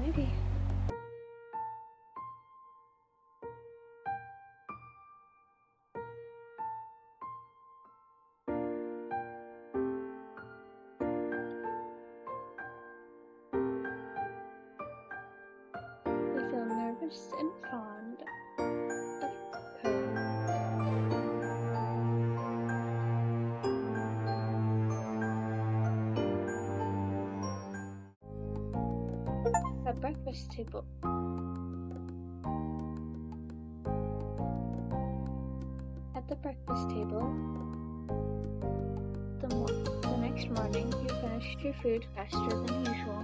Alrighty. You feel nervous and fond of Cove. At breakfast table. At the breakfast table, the next morning, you finished your food faster than usual.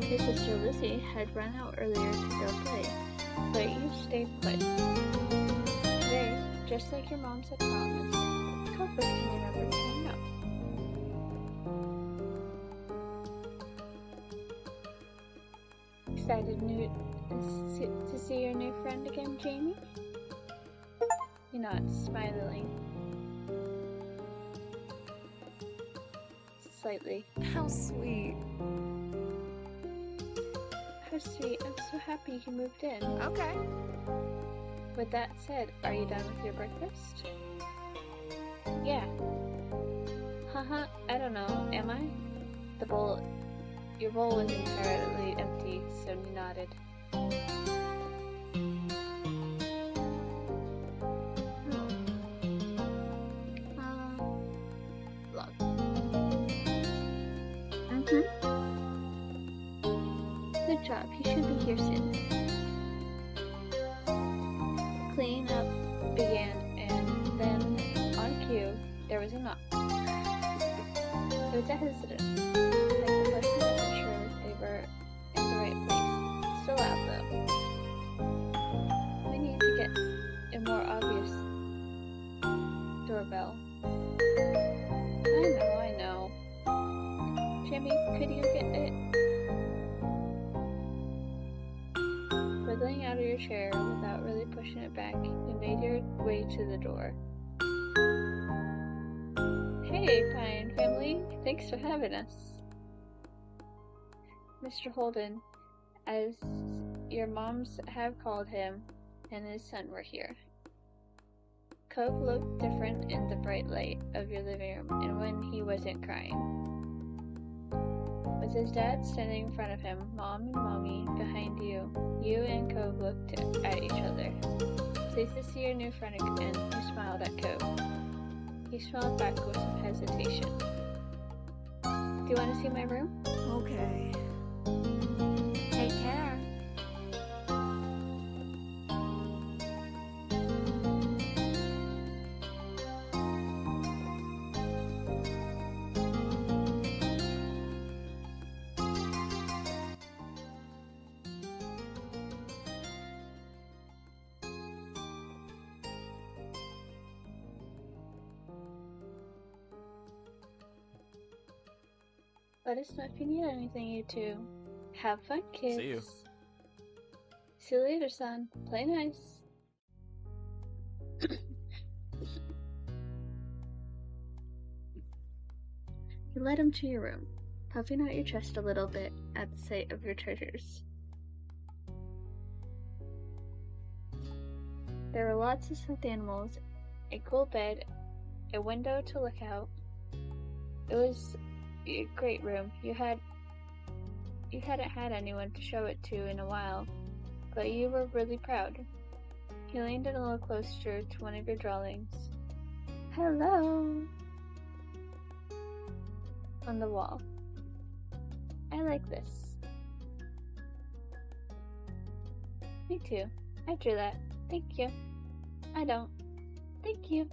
Your sister Lizzie had run out earlier to go play, but you stayed put. Today, just like your moms had promised, Cove was coming over to hang out. Excited to see your new friend again, Jamie? You nod, smiling slightly. How sweet. How sweet. I'm so happy you moved in. Okay. With that said, are you done with your breakfast? Yeah. Haha, I don't know, am I? Your bowl was entirely empty, so you nodded. Look. Good job, he should be here soon. Cleaning up began, and then, on cue, there was a knock. It was a hesitant, like the person wasn't sure if they were in the right place. Still out though. We need to get a more obvious doorbell. I know. Jimmy, could you get it? Wriggling out of your chair without really pushing it back, you made your way to the door. Hey, Pine family, thanks for having us. Mr. Holden, as your moms have called him, and his son were here. Cove looked different in the bright light of your living room, and when he wasn't crying. With his dad standing in front of him, Mom and Mommy behind you, you and Cove looked at each other. Pleased to see your new friend again, you smiled at Cove. He smiled back with some hesitation. Do you want to see my room? Okay. Take care. Let us know if you need anything, you two. Have fun, kids. See you. See you later, son. Play nice. You led him to your room, puffing out your chest a little bit at the sight of your treasures. There were lots of stuffed animals, a cool bed, a window to look out. It was a great room. You hadn't had anyone to show it to in a while, but you were really proud. He leaned in a little closer to one of your drawings. Hello! On the wall. I like this. Me too. I drew that. Thank you. I don't. Thank you.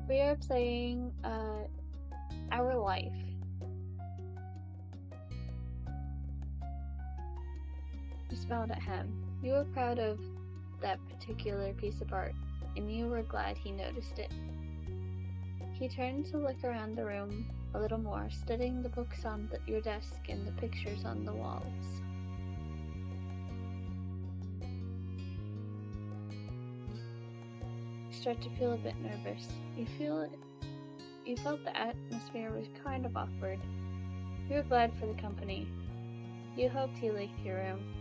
We are playing Our Life. You smiled at him. You were proud of that particular piece of art, and you were glad he noticed it. He turned to look around the room a little more, studying the books on your desk and the pictures on the walls. You start to feel a bit nervous. You felt the atmosphere was kind of awkward. You were glad for the company. You hoped he liked your room.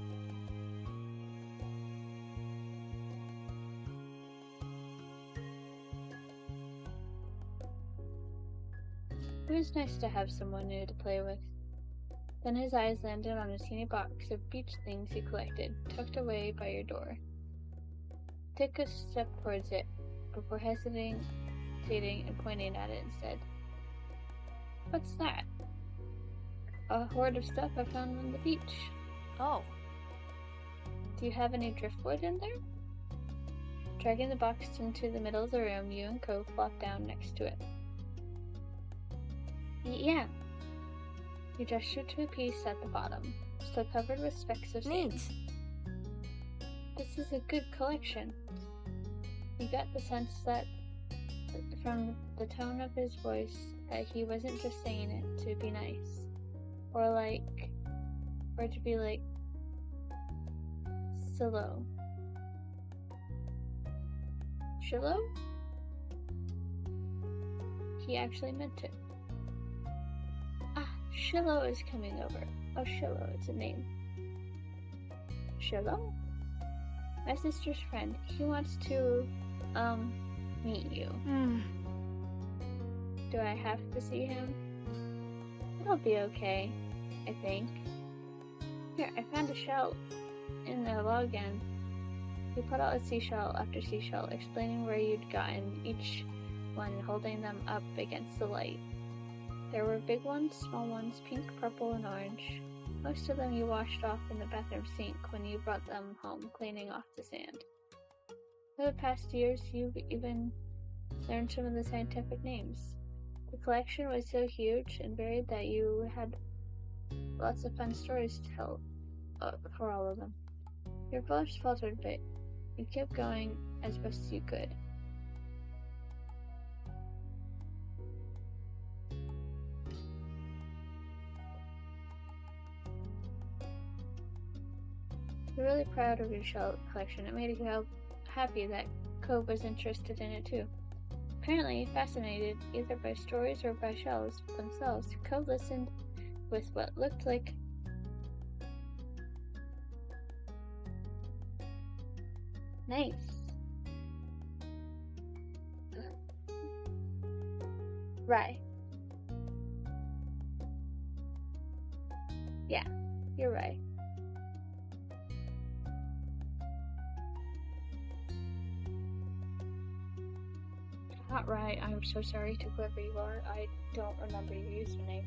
It was nice to have someone new to play with. Then his eyes landed on a teeny box of beach things he collected, tucked away by your door. Took a step towards it, before hesitating and pointing at it instead. What's that? A hoard of stuff I found on the beach. Oh. Do you have any driftwood in there? Dragging the box into the middle of the room, you and Co flopped down next to it. Yeah. You gestured to a piece at the bottom, still covered with specks of sand. Neat. This is a good collection. You got the sense that, from the tone of his voice, that he wasn't just saying it to be nice, or to be like, Silo. Shiloh? He actually meant it. Ah, Shiloh is coming over. Oh, Shiloh, it's a name. Shiloh? My sister's friend. He wants to, meet you. Do I have to see him? It'll be okay, I think. Here, I found a shell in the log end. He put out a seashell after seashell, explaining where you'd gotten each one and holding them up against the light. There were big ones, small ones, pink, purple, and orange. Most of them you washed off in the bathroom sink when you brought them home, cleaning off the sand. Over the past years, you've even learned some of the scientific names. The collection was so huge and varied that you had lots of fun stories to tell for all of them. Your voice faltered a bit. You kept going as best you could. You're really proud of your shell collection. It made you happy that Cove was interested in it too. Apparently fascinated either by stories or by shells themselves, Cove listened with what looked like nice. Right. Yeah, you're right. Not right. I'm so sorry to whoever you are. I don't remember your username.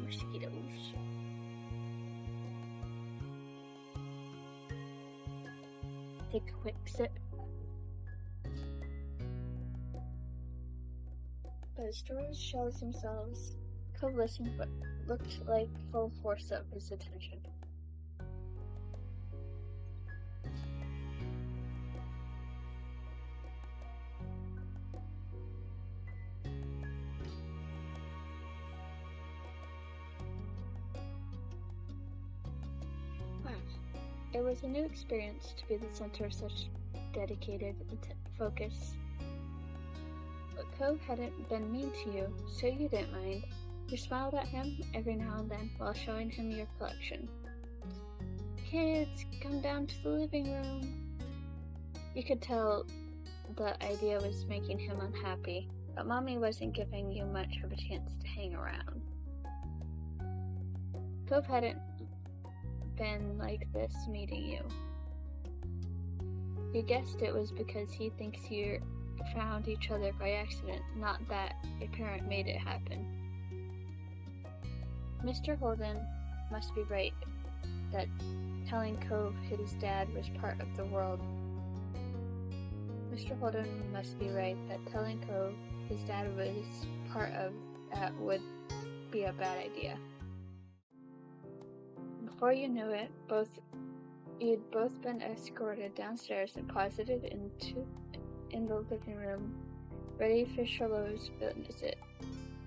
Mosquitoes. Take a quick sip. But the stories shells themselves Cove listened but looked like full force of his attention. It was a new experience to be the center of such dedicated focus. But Cove hadn't been mean to you, so you didn't mind. You smiled at him every now and then while showing him your collection. Kids, come down to the living room. You could tell the idea was making him unhappy, but Mommy wasn't giving you much of a chance to hang around. Cove hadn't been like this meeting you. You guessed it was because he thinks you found each other by accident, not that a parent made it happen. Mr. Holden must be right. that telling Cove his dad was part of the world. Mr. Holden must be right that telling Cove his dad was part of that would be a bad idea. Before you knew it, you'd both been escorted downstairs and closeted in the living room, ready for Charlotte's visit.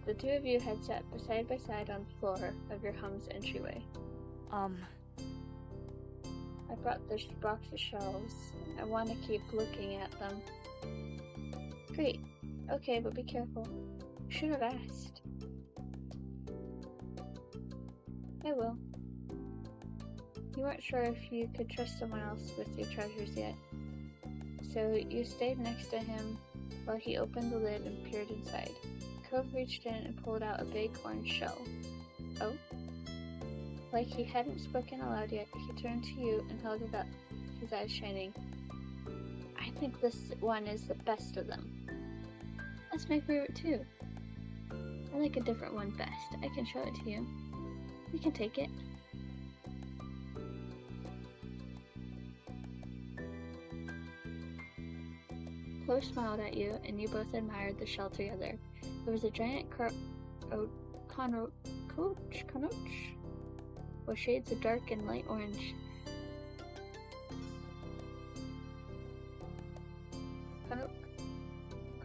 The two of you had sat side by side on the floor of your home's entryway. I brought this box of shells. I want to keep looking at them. Great. Okay, but be careful. Should have asked. I will. You weren't sure if you could trust someone else with your treasures yet. So you stayed next to him while he opened the lid and peered inside. Cove reached in and pulled out a big orange shell. Oh? Like he hadn't spoken aloud yet, he turned to you and held it up, his eyes shining. I think this one is the best of them. That's my favorite too. I like a different one best. I can show it to you. You can take it. Chloe smiled at you, and you both admired the shell together. There was a giant conch with shades of dark and light orange.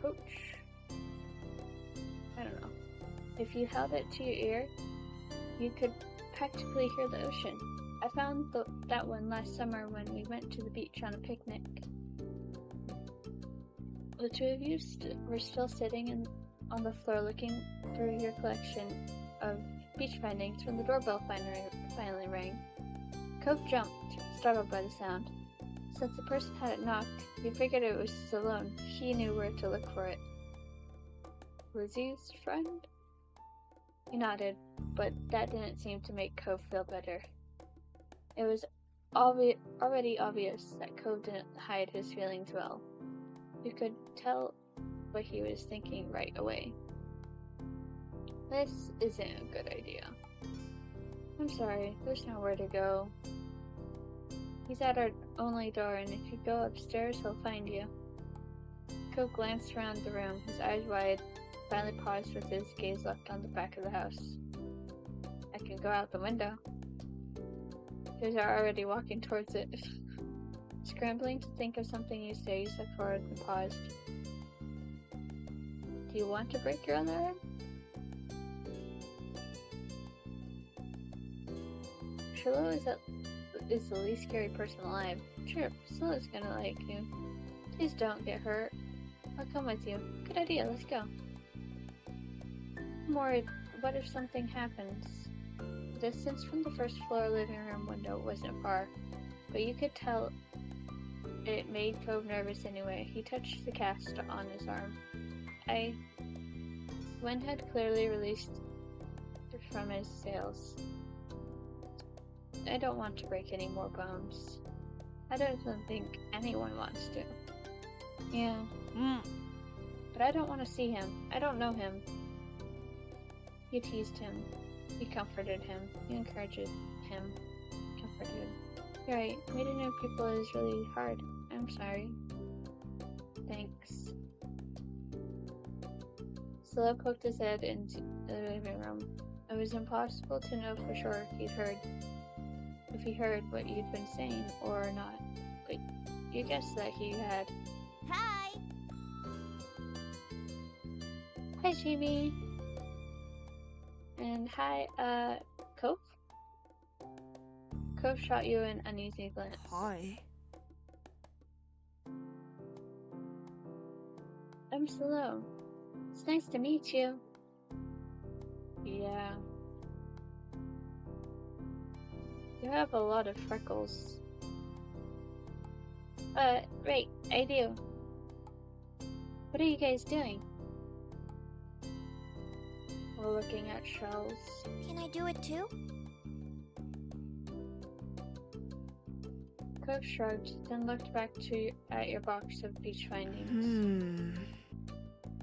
Coach? I don't know. If you held it to your ear, you could practically hear the ocean. I found that one last summer when we went to the beach on a picnic. The two of you were still sitting on the floor looking through your collection of beach findings when the doorbell finally rang. Cove jumped, startled by the sound. Since the person hadn't knocked, he figured it was Stallone. He knew where to look for it. Lizzie's friend? He nodded, but that didn't seem to make Cove feel better. It was already obvious that Cove didn't hide his feelings well. You could tell what he was thinking right away. This isn't a good idea. I'm sorry, there's nowhere to go. He's at our only door, and if you go upstairs, he'll find you. Cove glanced around the room, his eyes wide, finally paused with his gaze locked on the back of the house. I can go out the window. He was already walking towards it. Scrambling to think of something you say, you stepped forward and paused. Do you want to break your other arm? Shiloh is the least scary person alive. Sure, Priscilla's gonna like you. Please don't get hurt. I'll come with you. Good idea, let's go. I'm worried, what if something happens? The distance from the first floor living room window wasn't far, but you could tell it made Cove nervous anyway. He touched the cast on his arm. Wind had clearly released from his sails. I don't want to break any more bones. I don't think anyone wants to. Yeah. But I don't want to see him. I don't know him. You teased him. You comforted him. You encouraged him. Comforted him. You're right. Meeting new people is really hard. I'm sorry. Thanks. Scylla poked his head into the living room. It was impossible to know for sure if he heard what you'd been saying or not, but you guessed that he had. Hi! Hi, Jamie. And hi, Cove? Cove shot you an uneasy glance. Hi. I'm Stallone. It's nice to meet you. Yeah. You have a lot of freckles. Right, I do. What are you guys doing? We're looking at shells. Can I do it too? Cove shrugged, then looked back at your box of beach findings.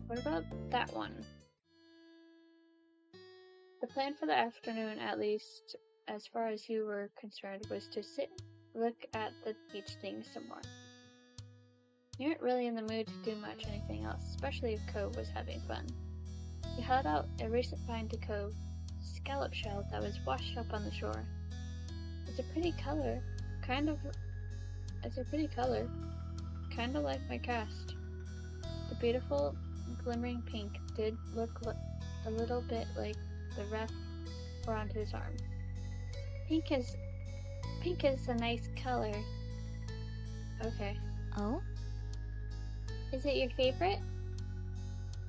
What about that one? The plan for the afternoon, at least, as far as you were concerned, was to look at the beach thing some more. You weren't really in the mood to do much anything else, especially if Cove was having fun. You held out a recent find to Cove, scallop shell that was washed up on the shore. It's a pretty color, kind of like my cast. The beautiful, glimmering pink did look a little bit like the wreath around his arm. Pink is a nice color. Okay. Oh? Is it your favorite?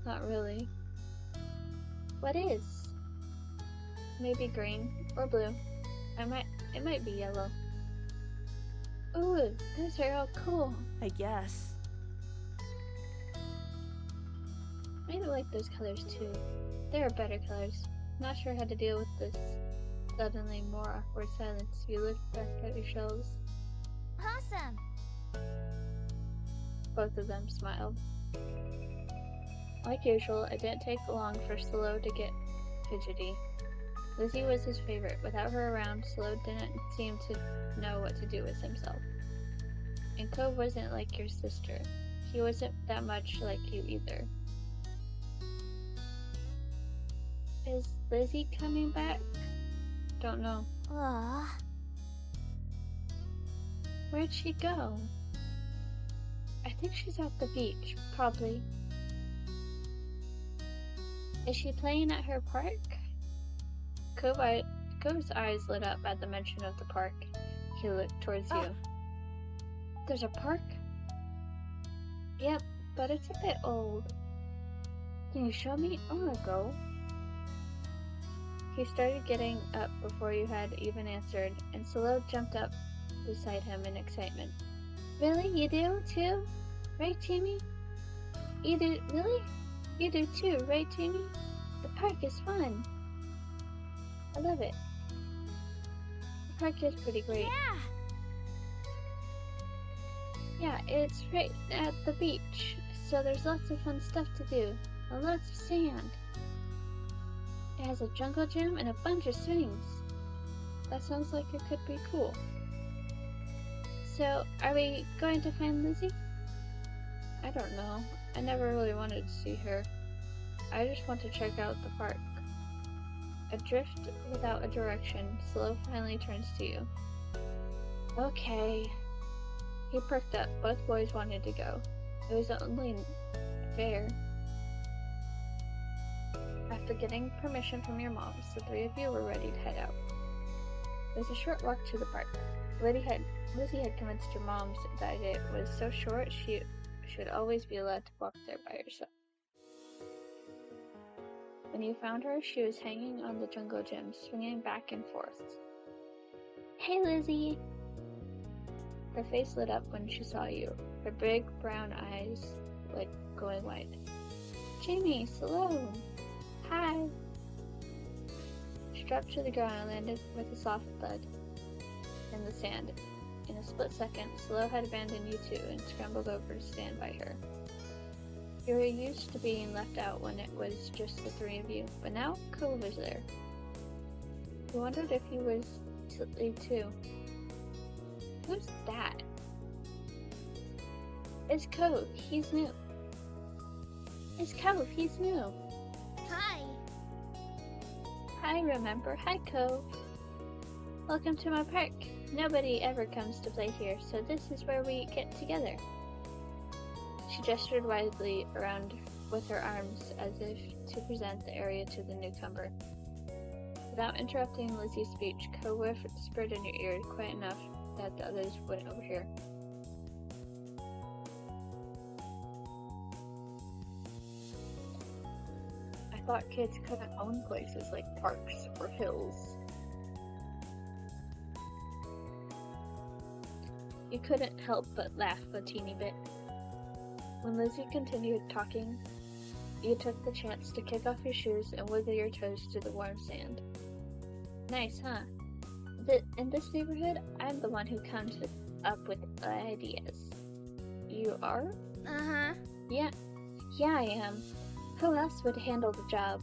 Not really. What is? Maybe green or blue. It might be yellow. Ooh, those are all cool. I guess. I like those colors too. They are better colors. Not sure how to deal with this suddenly more awkward silence. You looked back at your shells. Awesome! Both of them smiled. Like usual, it didn't take long for Slow to get fidgety. Lizzie was his favorite. Without her around, Slow didn't seem to know what to do with himself. And Cove wasn't like your sister. He wasn't that much like you either. Is Lizzie coming back? Don't know. Aww. Where'd she go? I think she's at the beach, probably. Is she playing at her park? Cove's eyes lit up at the mention of the park. He looked towards you. There's a park? Yep, but it's a bit old. Can you show me? I wanna go. He started getting up before you had even answered, and Slow jumped up beside him in excitement. Really? You do, too? Right, Timmy? You do, really? You do too, right, Timmy? The park is fun. I love it. The park is pretty great. Yeah! Yeah, it's right at the beach, so there's lots of fun stuff to do, and lots of sand. It has a jungle gym and a bunch of swings. That sounds like it could be cool. So, are we going to find Lizzie? I don't know. I never really wanted to see her. I just want to check out the park. Adrift without a direction, Slow finally turns to you. Okay. He perked up. Both boys wanted to go. It was only fair. After getting permission from your moms, the three of you were ready to head out. It was a short walk to the park. Lizzie had convinced your moms that it was so short she should always be allowed to walk there by herself. When you found her, she was hanging on the jungle gym, swinging back and forth. Hey, Lizzie! Her face lit up when she saw you, her big brown eyes going wide. Jamie, Slow! Hi! She dropped to the ground and landed with a soft thud in the sand. In a split second, Slow had abandoned you two and scrambled over to stand by her. You were used to being left out when it was just the three of you, but now Cove was there. You wondered if he was leave too. Who's that? It's Cove, he's new. It's Cove, he's new. Hi! Hi, remember? Hi, Cove. Welcome to my park. Nobody ever comes to play here, so this is where we get together. She gestured widely around with her arms as if to present the area to the newcomer. Without interrupting Lizzie's speech, Cove whispered in your ear quiet enough that the others wouldn't overhear. I thought kids couldn't own places like parks or hills. You couldn't help but laugh a teeny bit. When Lizzie continued talking, you took the chance to kick off your shoes and wiggle your toes to the warm sand. Nice, huh? In this neighborhood, I'm the one who comes up with ideas. You are? Uh-huh. Yeah, I am. Who else would handle the job?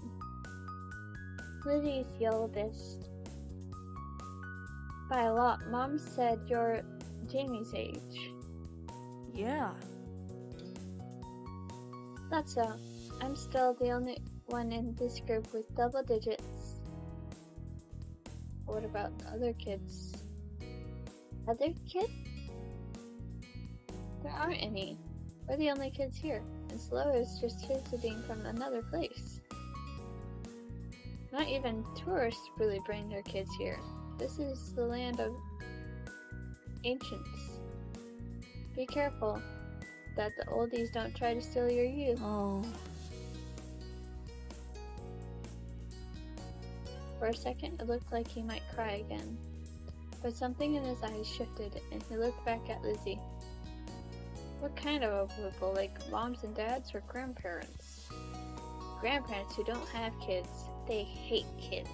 Lizzie's the oldest. By a lot. Mom said you're Jamie's age. Yeah. That's all. I'm still the only one in this group with double digits. What about the other kids? Other kids? There aren't any. We're the only kids here, and Slow is just visiting from another place. Not even tourists really bring their kids here. This is the land of ancients. Be careful that the oldies don't try to steal your youth. Oh. For a second, it looked like he might cry again. But something in his eyes shifted, and he looked back at Lizzie. What kind of old people, like moms and dads or grandparents? Grandparents who don't have kids. They hate kids.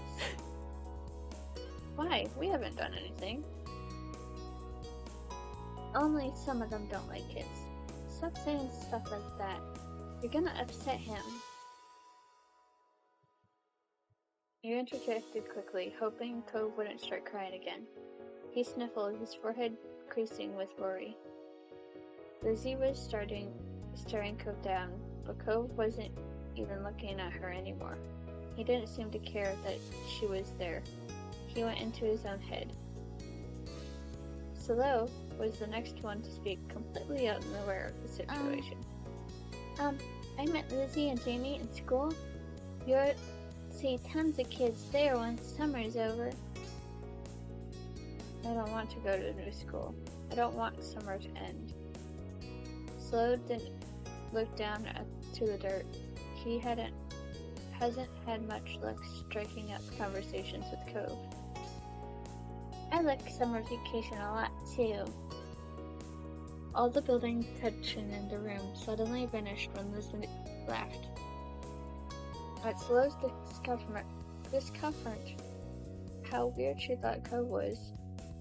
Why? We haven't done anything. Only some of them don't like kids. Stop saying stuff like that. You're gonna upset him. You interjected quickly, hoping Cove wouldn't start crying again. He sniffled, his forehead creasing with worry. Lizzie was staring Cove down, but Cove wasn't even looking at her anymore. He didn't seem to care that she was there. He went into his own head. Salo was the next one to speak, completely unaware of the situation. I met Lizzie and Jamie in school. You'll see tons of kids there once summer's over. I don't want to go to new school. I don't want summer to end. Slow didn't look down to the dirt. He hasn't had much luck striking up conversations with Cove. I like summer vacation a lot too. All the building tension in the room suddenly vanished when Lizzie laughed. At Slow's discomfort, how weird she thought Cove was,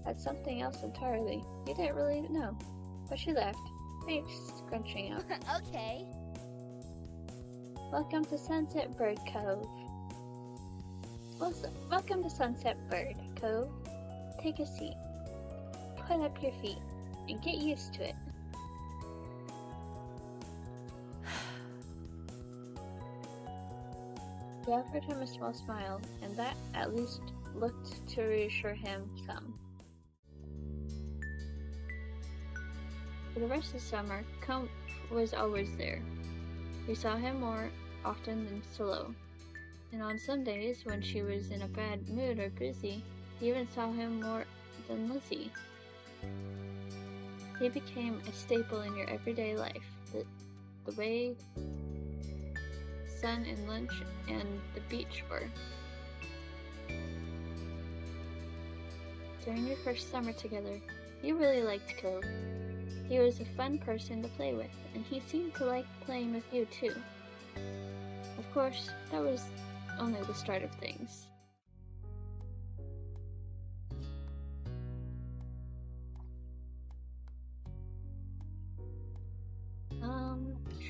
at something else entirely. He didn't really know, but she laughed, face scrunching up. Okay. Welcome to Sunset Bird Cove. Welcome to Sunset Bird Cove. Take a seat. Put up your feet and get used to it. She offered him a small smile, and that at least looked to reassure him some. For the rest of the summer, Cove was always there. We saw him more often than Salo, and on some days when she was in a bad mood or busy, he even saw him more than Lizzie. He became a staple in your everyday life, the way sun and lunch and the beach were. During your first summer together, you really liked Cove. He was a fun person to play with, and he seemed to like playing with you too. Of course, that was only the start of things.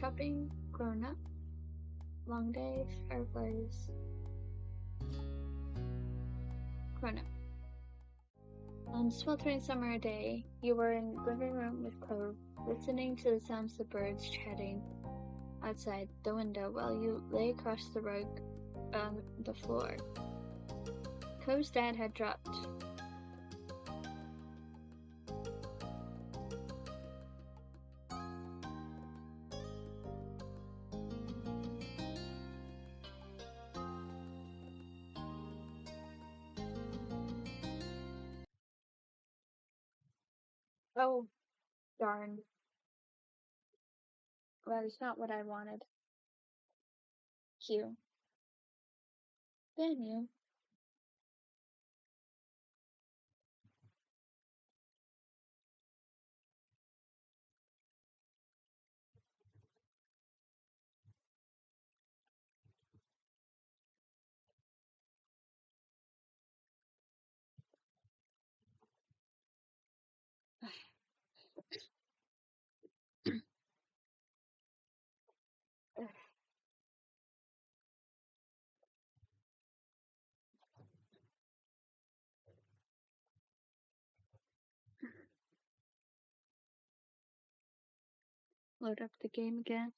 Shopping, grown up, long day, fireplace, grown up. On a sweltering summer day, you were in the living room with Cove, listening to the sounds of birds chatting outside the window while you lay across the rug on the floor. Cove's dad had dropped. Oh, darn. That is not what I wanted. Q. Venue. load up the game again.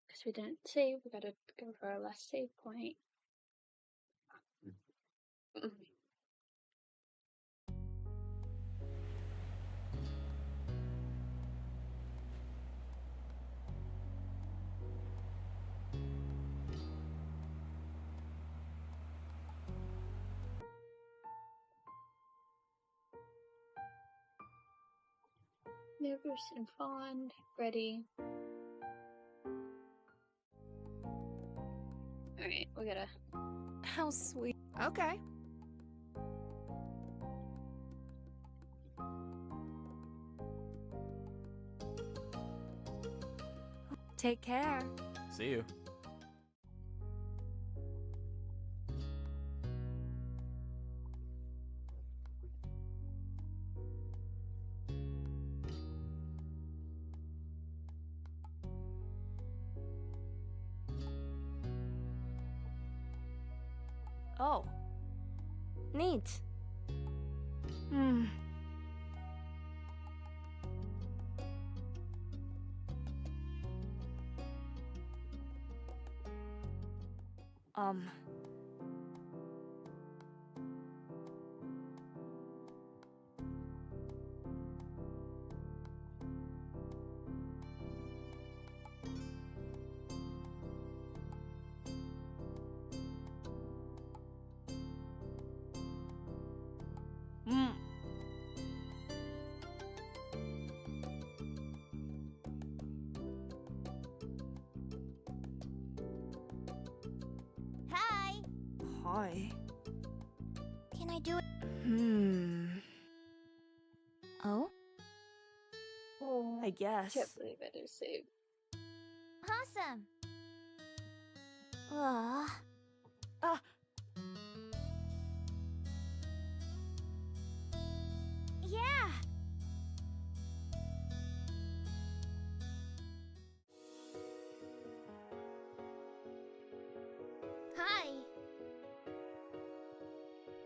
Because we didn't save, we gotta go for our last save point. Nervous and fond, ready. Alright, we gotta. How sweet. Okay. Take care. See you. Oh. Neat. Hmm. Um. Hi. Hi. Can I do it? Oh? Oh, I guess. can't believe I just saved. Awesome. Aw. Ah. Yeah. Hi.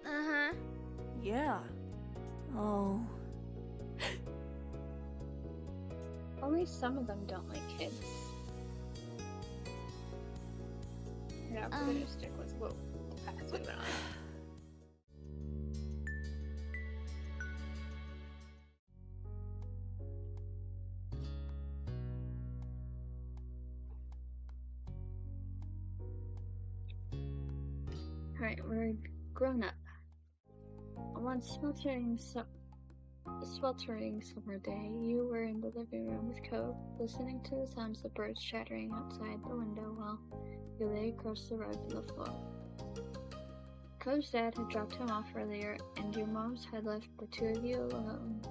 Uh-huh. Yeah. Oh. Only some of them don't like kids. Yeah, we're gonna stick with what the path we went on. Alright, we're grown up. On one sweltering summer day, you were in the living room with Cove, listening to the sounds of birds chattering outside the window while you lay across the rug on the floor. Cove's dad had dropped him off earlier, and your moms had left the two of you alone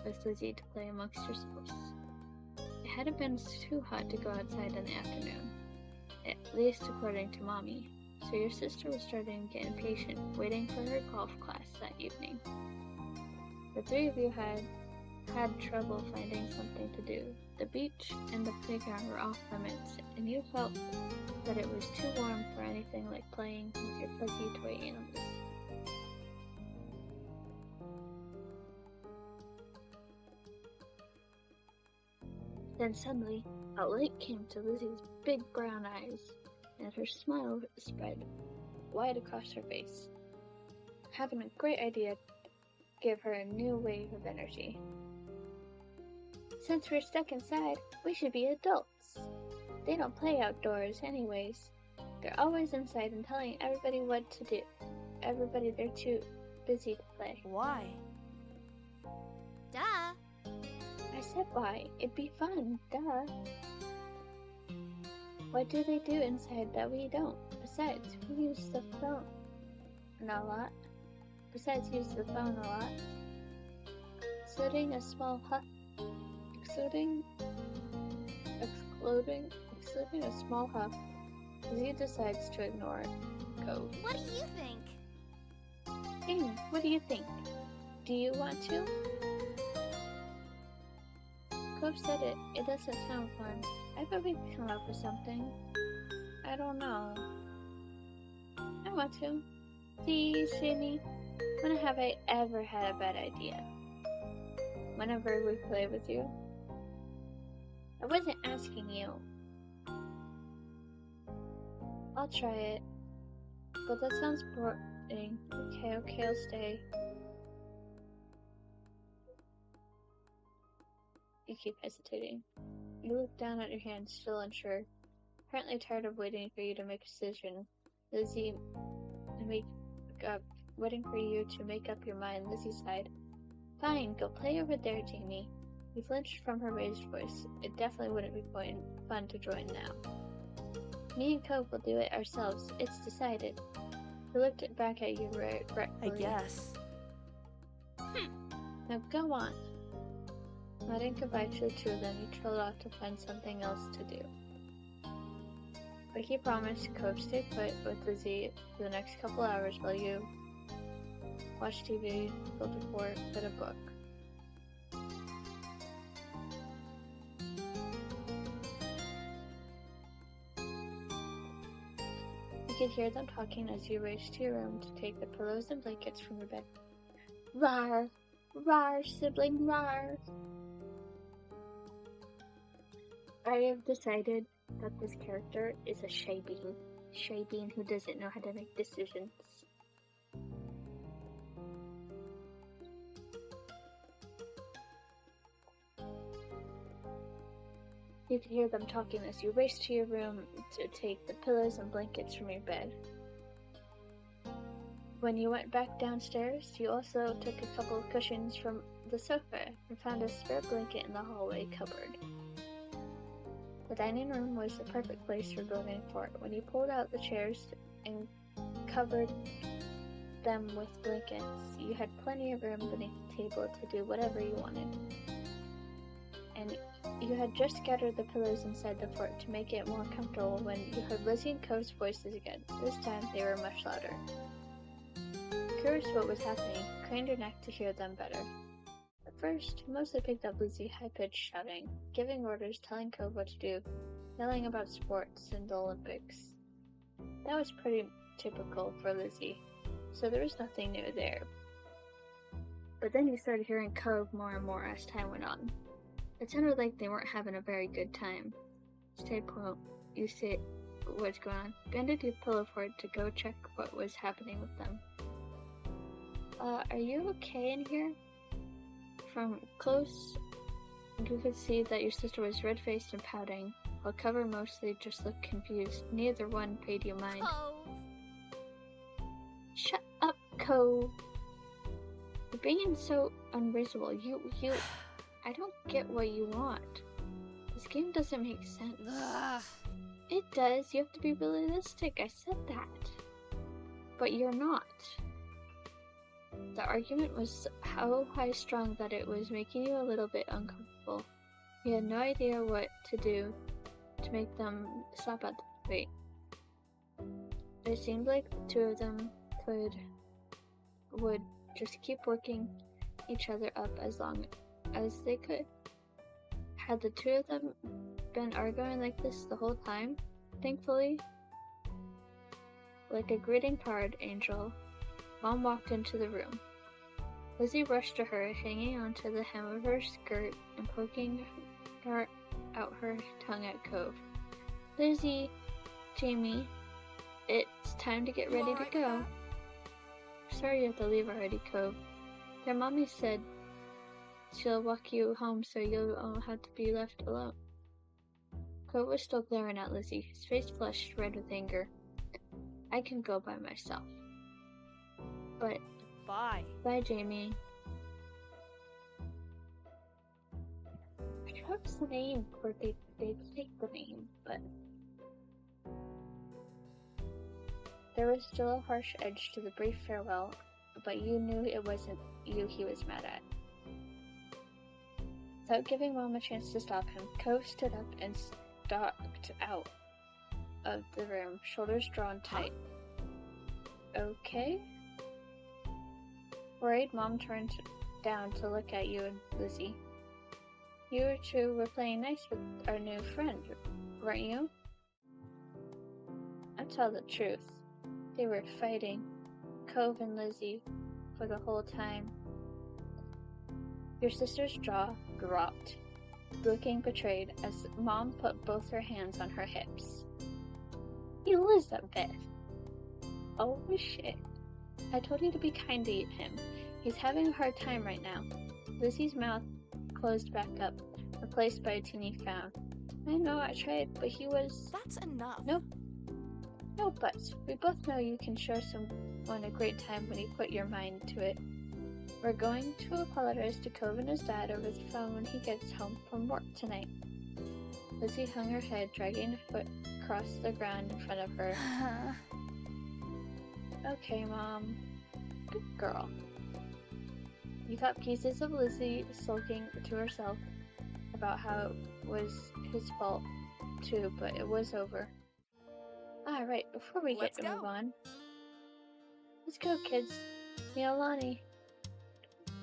with Lizzie to play amongst yourselves. It hadn't been too hot to go outside in the afternoon, at least according to Mommy, so your sister was starting to get impatient, waiting for her golf class that evening. The three of you had trouble finding something to do. The beach and the playground were off limits, and you felt that it was too warm for anything like playing with your fuzzy toy animals. Then suddenly, a light came to Lizzie's big brown eyes, and her smile spread wide across her face. Having a great idea gave her a new wave of energy. Since we're stuck inside, we should be adults. They don't play outdoors anyways. They're always inside and telling everybody what to do. Everybody they're too busy to play. Why? Duh. I said why. It'd be fun, duh. What do they do inside that we don't? Besides, we use the phone a lot. Excluding a small huff, Z decides to ignore Cove. What do you think? Amy, what do you think? Do you want to? Cove said it doesn't sound fun. I bet we can come up with something. I don't know. I want to. See, Sydney, when have I ever had a bad idea? Whenever we play with you. I wasn't asking you. I'll try it. But that sounds boring. Okay, I'll stay. You keep hesitating. You look down at your hand, still unsure. Apparently tired of waiting for you to make a decision. Lizzie, waiting for you to make up your mind. Lizzie sighed. Fine, go play over there, Jamie. You flinched from her raised voice. It definitely wouldn't be fun to join now. Me and Cove will do it ourselves. It's decided. He looked back at you regretfully. I guess. Now go on. Nodding goodbye to the two of them, you trailed off to find something else to do. But he promised Cove stay put with Lizzie for the next couple hours while you watch TV, go before read a book. You could hear them talking as you raced to your room to take the pillows and blankets from your bed. Rawr! Rawr, sibling, rawr! I have decided that this character is a shy bean who doesn't know how to make decisions. You could hear them talking as you raced to your room to take the pillows and blankets from your bed. When you went back downstairs, you also took a couple of cushions from the sofa and found a spare blanket in the hallway cupboard. The dining room was the perfect place for building a fort. When you pulled out the chairs and covered them with blankets, you had plenty of room beneath the table to do whatever you wanted. And you had just scattered the pillows inside the fort to make it more comfortable when you heard Lizzie and Cove's voices again. This time they were much louder. Curious what was happening, you craned your neck to hear them better. At first, you mostly picked up Lizzie high-pitched shouting, giving orders, telling Cove what to do, yelling about sports and the Olympics. That was pretty typical for Lizzie, so there was nothing new there. But then you started hearing Cove more and more as time went on. It sounded like they weren't having a very good time. Stay put, you say what's going on. Bended your pillow forward to go check what was happening with them. Are you okay in here? From close, you could see that your sister was red-faced and pouting, while Cover mostly just looked confused. Neither one paid you mind. Cove. Shut up, Cove. You're being so unreasonable. I don't get what you want. This game doesn't make sense. Ugh. It does. You have to be realistic. I said that. But you're not. The argument was how high-strung that it was making you a little bit uncomfortable. You had no idea what to do to make them stop at the fight. It seemed like the two of them would just keep working each other up as long as they could. Had the two of them been arguing like this the whole time? Thankfully, like a greeting card angel, Mom walked into the room. Lizzie rushed to her, hanging onto the hem of her skirt and poking out her tongue at Cove. Lizzie, Jamie, it's time to get ready to go. Sorry you have to leave already, Cove. Their mommy said she'll walk you home so you'll have to be left alone. Cove was still glaring at Lizzie, his face flushed red with anger. I can go by myself. But Bye. bye, Jamie. I chose the name, or they take the name, but there was still a harsh edge to the brief farewell, but you knew it wasn't you he was mad at. Without giving Mom a chance to stop him, Cove stood up and stalked out of the room, shoulders drawn tight. Okay? Worried, Mom turned down to look at you and Lizzie. You two were playing nice with our new friend, weren't you? I'll tell the truth. They were fighting, Cove and Lizzie, for the whole time. Your sister's jaw dropped. looking betrayed as Mom put both her hands on her hips. Elizabeth! Oh shit. I told you to be kind to him. He's having a hard time right now. Lizzie's mouth closed back up, replaced by a teeny frown. I know I tried, but he was... That's enough. Nope. No buts. We both know you can show someone a great time when you put your mind to it. We're going to apologize to Cove and his dad over the phone when he gets home from work tonight. Lizzie hung her head, dragging a foot across the ground in front of her. Okay, Mom. Good girl. You got pieces of Lizzie sulking to herself about how it was his fault, too, but it was over. Alright, before we get to move on. Let's go, kids. Neolani,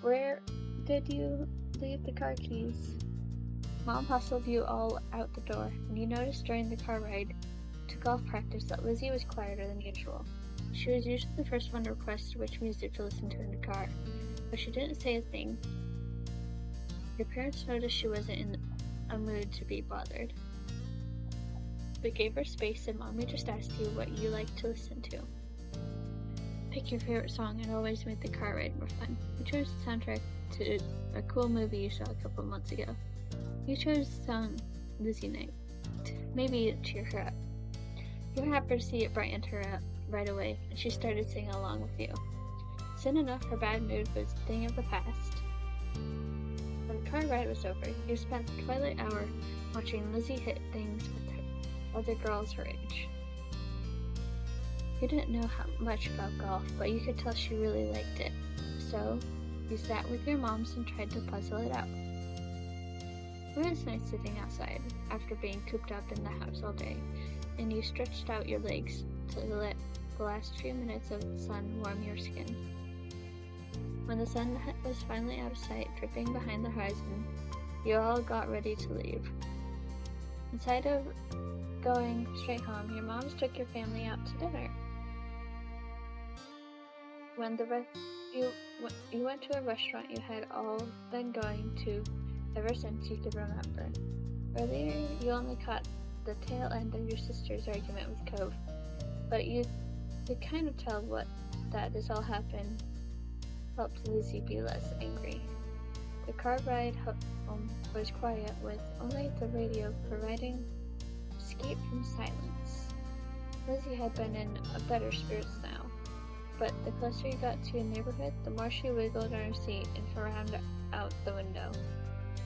where did you leave the car keys? Mom hustled you all out the door, and you noticed during the car ride to golf practice that Lizzie was quieter than usual. She was usually the first one to request which music to listen to in the car, but she didn't say a thing. Your parents noticed she wasn't in a mood to be bothered, but gave her space, and Mommy just asked you what you like to listen to. Pick your favorite song and always made the car ride more fun. You chose the soundtrack to a cool movie you saw a couple months ago. You chose the song Lizzie Night. Maybe to cheer her up. You were happy to see it brightened her up right away, and she started singing along with you. Soon enough, her bad mood was a thing of the past. When the car ride was over, you spent the twilight hour watching Lizzie hit things with other girls her age. You didn't know how much about golf, but you could tell she really liked it. So, you sat with your moms and tried to puzzle it out. It was nice sitting outside after being cooped up in the house all day, and you stretched out your legs to let the last few minutes of the sun warm your skin. When the sun was finally out of sight, dripping behind the horizon, you all got ready to leave. Instead of going straight home, your moms took your family out to dinner. When you went to a restaurant you had all been going to ever since you could remember. Earlier, you only caught the tail end of your sister's argument with Cove, but you could kind of tell that this all happened helped Lizzie be less angry. The car ride home was quiet, with only the radio providing escape from silence. Lizzie had been in a better spirits now, but the closer you got to your neighborhood, the more she wiggled on her seat and frowned out the window.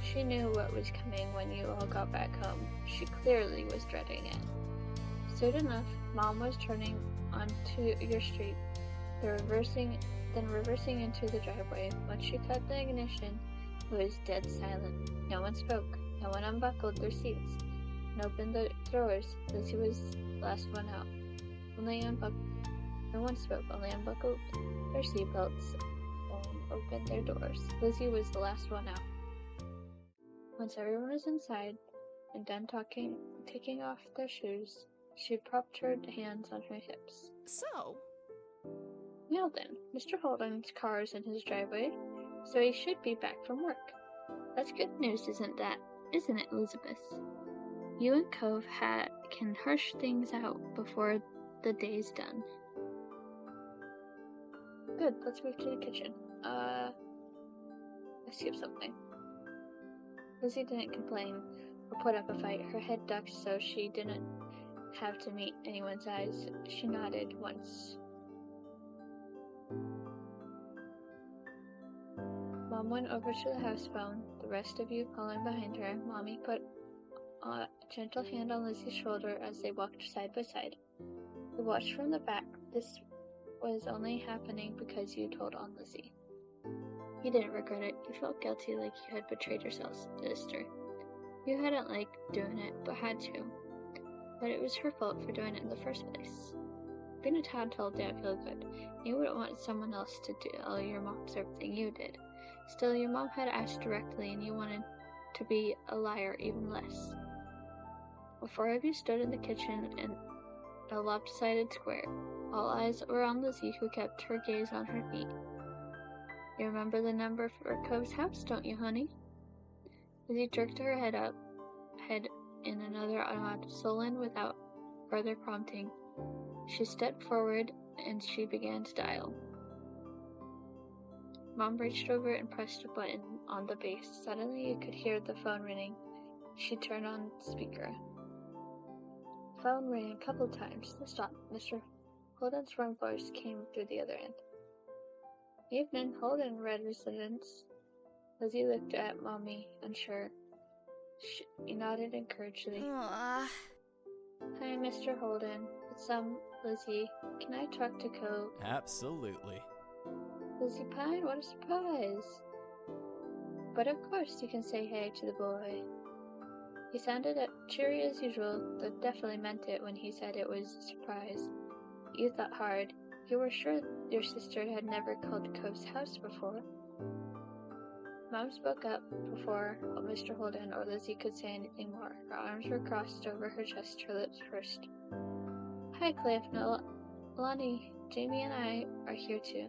She knew what was coming when you all got back home. She clearly was dreading it. Soon enough, Mom was turning onto your street, then reversing into the driveway. Once she cut the ignition, it was dead silent. No one spoke. No one unbuckled their seats and opened the doors. Lizzie was the last one out. No one spoke, only unbuckled their seatbelts and opened their doors. Lizzie was the last one out. Once everyone was inside and done taking off their shoes, she propped her hands on her hips. So? Now then, Mr. Holden's car is in his driveway, so he should be back from work. That's good news, isn't it, Elizabeth? You and Cove can hush things out before the day's done. Good, let's move to the kitchen. I skipped something. Lizzie didn't complain or put up a fight. Her head ducked so she didn't have to meet anyone's eyes. She nodded once. Mom went over to the house phone, the rest of you following behind her. Mommy put a gentle hand on Lizzie's shoulder as they walked side by side. You watched from the back. This was only happening because you told on Lizzie. You didn't regret it. You felt guilty, like you had betrayed your sister. You hadn't liked doing it, but had to. But it was her fault for doing it in the first place. Being a child didn't feel good. You wouldn't want someone else to tell your moms everything you did. Still, your mom had asked directly, and you wanted to be a liar even less. All four of you stood in the kitchen in a lopsided square. All eyes were on Lizzie, who kept her gaze on her feet. You remember the number for Cove's house, don't you, honey? Lizzie jerked her head in another nod, sullen without further prompting. She stepped forward and she began to dial. Mom reached over and pressed a button on the base. Suddenly you could hear the phone ringing. She turned on speaker. Phone rang a couple times. Then stopped. Mr. Holden's firm voice came through the other end. Evening, Holden, Red Residence. Lizzie looked at Mommy, unsure. She nodded encouragingly. Hi, Mr. Holden. It's Lizzie. Can I talk to Cove? Absolutely. Lizzie Pine, what a surprise! But of course you can say hey to the boy. He sounded cheery as usual, though definitely meant it when he said it was a surprise. You thought hard. You were sure your sister had never called Cove's house before. Mom spoke up before Mr. Holden or Lizzie could say anything more. Her arms were crossed over her chest, her lips pursed. Hi, Cliff. Lonnie, Jamie and I are here too.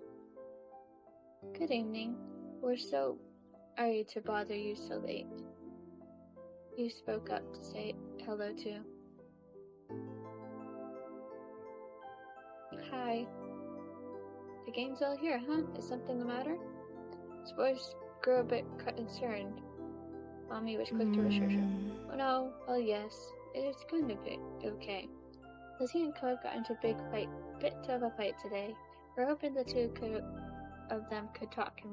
Good evening. We're so sorry to bother you so late. You spoke up to say hello too. Hi. The gang's all here, huh? Is something the matter? His voice grew a bit concerned. Mommy was quick to reassure him. Oh no, well yes, it is going to be okay. Lizzie and Cove got into a bit of a fight today. We're hoping the two of them could talk and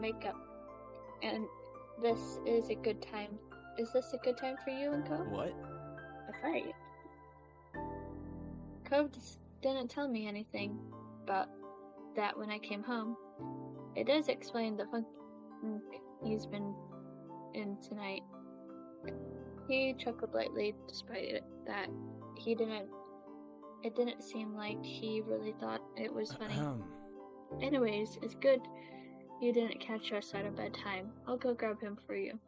make up. And this is a good time. Is this a good time for you and Cove? What? A fight. Cove didn't tell me anything about that when I came home. It does explain the funk he's been in tonight. He chuckled lightly, despite that it didn't seem like he really thought it was funny. Anyways, it's good you didn't catch us at a bad time. I'll go grab him for you.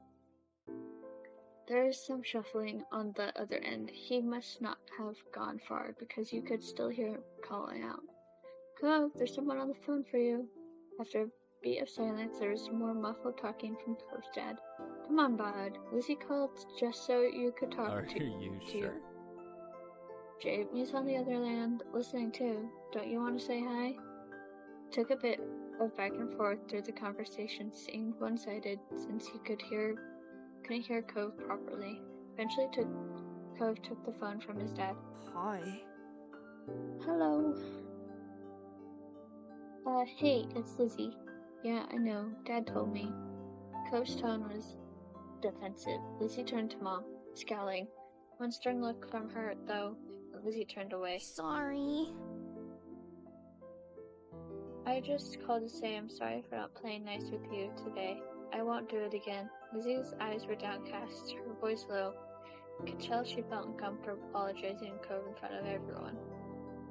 There is some shuffling on the other end. He must not have gone far, because you could still hear him calling out. Cove, there's someone on the phone for you. After a beat of silence, there was more muffled talking from Cove's dad. Come on, bud. Lizzie called just so you could talk Are to you to sure? Jamie's on the other end, listening too. Don't you want to say hi? Took a bit of back and forth through the conversation, seemed one-sided since you couldn't hear Cove properly. Eventually, Cove took the phone from his dad. Hi. Hello. Hey, it's Lizzie. Yeah, I know. Dad told me. Cove's tone was defensive. Lizzie turned to Mom, scowling. One stern look from her, though. Lizzie turned away. Sorry. I just called to say I'm sorry for not playing nice with you today. I won't do it again. Lizzie's eyes were downcast, her voice low. I could tell she felt uncomfortable apologizing to Cove in front of everyone.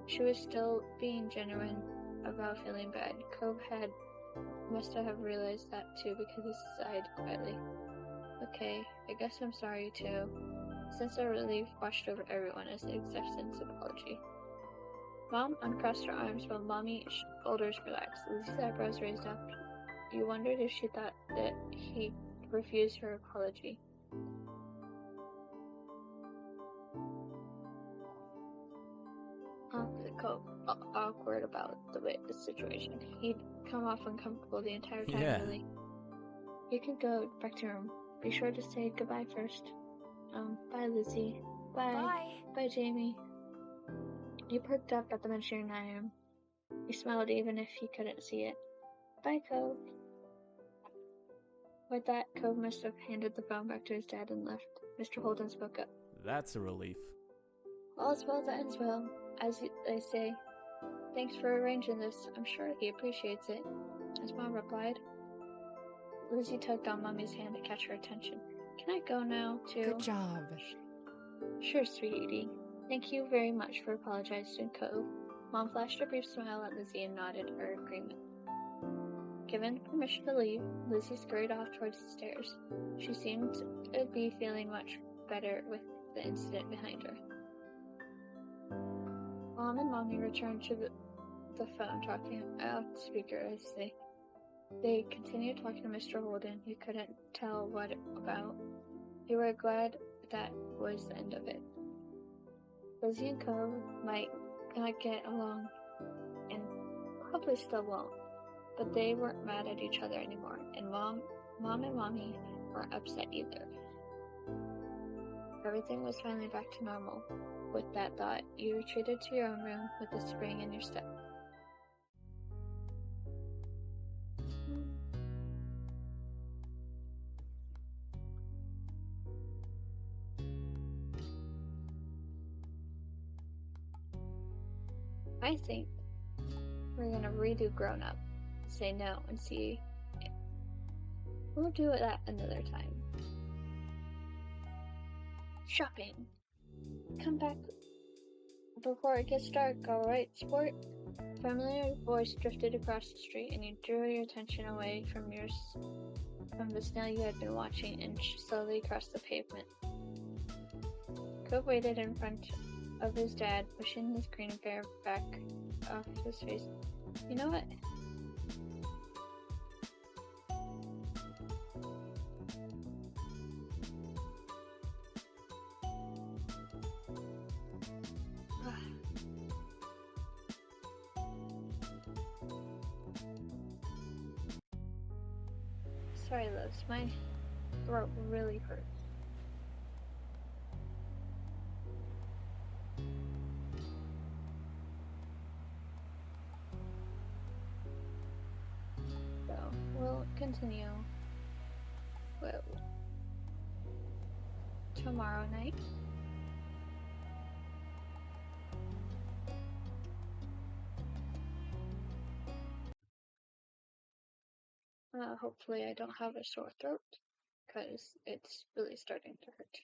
She was still being genuine about feeling bad. Cove must have realized that too, because he sighed quietly. Okay, I guess I'm sorry too. A sense of relief washed over everyone as the acceptance apology. Mom uncrossed her arms while Mommy's shoulders relaxed. Lizzie's eyebrows raised up. You wondered if she thought that he refused her apology. Cove awkward about the situation. He'd come off uncomfortable the entire time, Yeah. really. You can go back to your room. Be sure to say goodbye first. Bye, Lizzie. Bye. Bye. Bye, Jamie. You perked up at the mention of your name. He smiled even if he couldn't see it. Bye, Cove. With that, Cove must have handed the phone back to his dad and left. Mr. Holden spoke up. That's a relief. All's well that ends well, as they say. Thanks for arranging this. I'm sure he appreciates it. His mom replied. Lizzie tugged on Mommy's hand to catch her attention. Can I go now, too? Good job. Sure, sweetie. Thank you very much for apologizing, Cove. Mom flashed a brief smile at Lizzie and nodded her agreement. Given permission to leave, Lizzie scurried off towards the stairs. She seemed to be feeling much better with the incident behind her. Mom and Mommy returned to the phone, talking out speaker as they They continued talking to Mr. Holden. He couldn't tell what about. They were glad that was the end of it. Lizzie and Cove might not get along, and probably still won't, but they weren't mad at each other anymore, and Mom and Mommy weren't upset either. Everything was finally back to normal. With that thought, you retreated to your own room with a spring in your step. I think we're gonna redo Grown Up, say no, and see. We'll do it that another time. Shopping. Come back before it gets dark, alright, sport? A familiar voice drifted across the street, and you drew your attention away from the snail you had been watching inch slowly across the pavement. Cove waited in front of his dad, pushing his green hair back off his face. You know what? Sorry, loves. My throat really hurts. So, we'll continue tomorrow night. Hopefully I don't have a sore throat, because it's really starting to hurt.